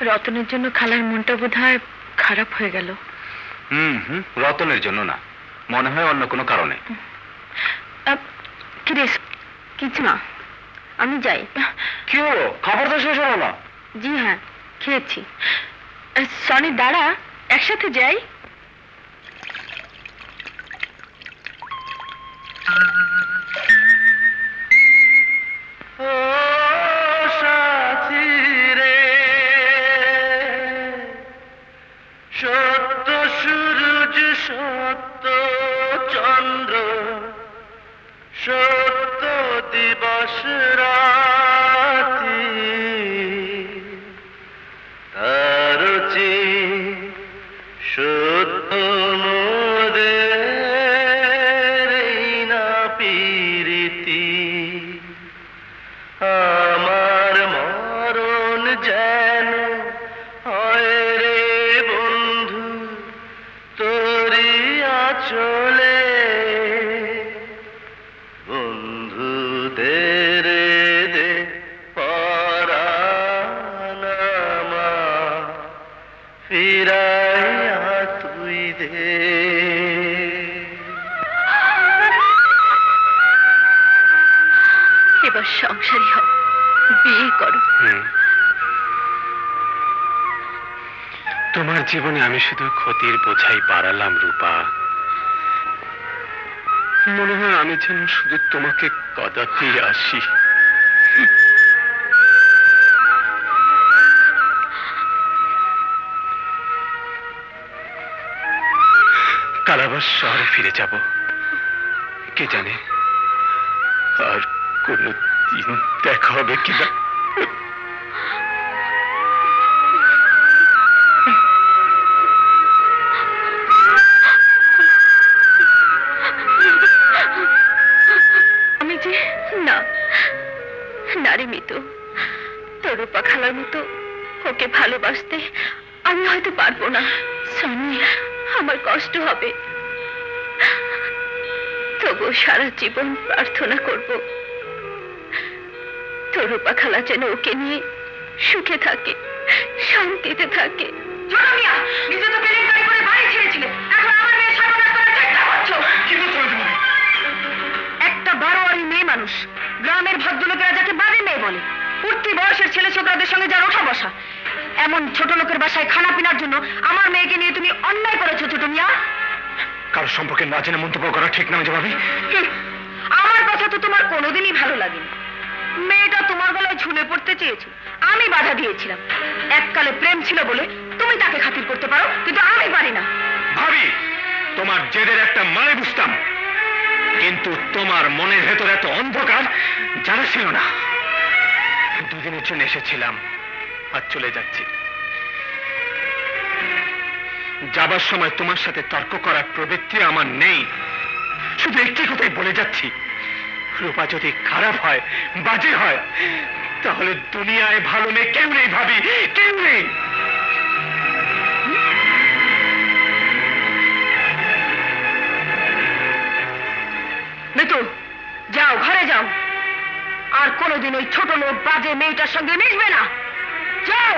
রতনের জন্য খালার মনটা বোধহয় খারাপ হয়ে গেল। রতনের জন্য না, মনে হয় অন্য কোনো কারণে। কিছু না, আমি যাই। কি হলো, খাবার তো শেষ হলো না? জি হ্যাঁ, খেয়েছি। সনি দাঁড়া, একসাথে যাই। সত্য সূরজ, সত্য চন্দ্র, সত্য দিবস রাতি, তারচি সত্য মোদের না প্রীতি। আমার মরণ যেন হয় রে বন্ধু তোরি আঁচলে, বন্ধুদের দে পরাণ আমার ফিরাইয়া তুই দে। এবার সংসারী হও, বিয়ে করো। তোমার জীবনে আমি শুধু ক্ষতির বোঝাই বাড়ালাম রূপা। মনে হয় আমি যেন শুধু তোমাকে কদাতেই আসি। কাল আবার শহরে ফিরে যাব, কে জানে আর কোনো দিন দেখা হবে কিনা। আমি যে না, নারী মিতু, তোর রূপা খালার মতো ওকে ভালোবাসতে আমি হয়তো পারবো না। সনি, আমার কষ্ট হবে, তবু সারা জীবন প্রার্থনা করব তোর রূপা খালা যেন ওকে নিয়ে সুখে থাকে, শান্তিতে থাকে। নিজে তো কেলেঙ্কারি করে বাড়ি ছেড়েছিলে, এখন আমার মেয়ে সর্বনাশ করার চেষ্টা করছো। একটা বারোয়ারি মেয়ে মানুষ, গ্রামের ভদ্রলোকেরা যাকে বাড়ির মেয়ে বলে, উঠতি বয়সের ছেলে ছোকরাদের সঙ্গে যার ওঠা বসা, এমন ছোট লোকের বাসায় খানা পিনার জন্য আমার মেয়েকে নিয়ে তুমি অন্যায় করেছো ছোট মিয়া। কারোর সম্পর্কে না জেনে মন্তব্য করা ঠিক না ভাবি। আমার কথা তো তোমার কোনোদিনই ভালো লাগেনি। মেয়েটা তোমার গলায় ঝুলে পড়তে চেয়েছে, আমি বাধা দিয়েছিলাম। এককালে প্রেম ছিল বলে তুমি তাকে খাতির করতে পারো, কিন্তু আমি পারি না। ভাবি, তোমার জেদের একটা মানে বুঝতাম, কিন্তু তোমার মনের ভেতর এত অন্ধকার জানা ছিল না। দুদিনের জন্য এসেছিলাম, আর চলে যাচ্ছি। যাবার সময় তোমার সাথে তর্ক করার প্রবৃত্তি আমার নেই। শুধু একটি কথাই বলে যাচ্ছি, রূপা যদি খারাপ হয়, বাজে হয়, তাহলে দুনিয়ায় ভালো মেয়ে কেউ নেই ভাবি, কেউ নেই। মিতু, যাও, ঘরে যাও, আর কোনোদিন ওই ছোট লোক বাজে মেয়েটার সঙ্গে মিশবে না। যাও।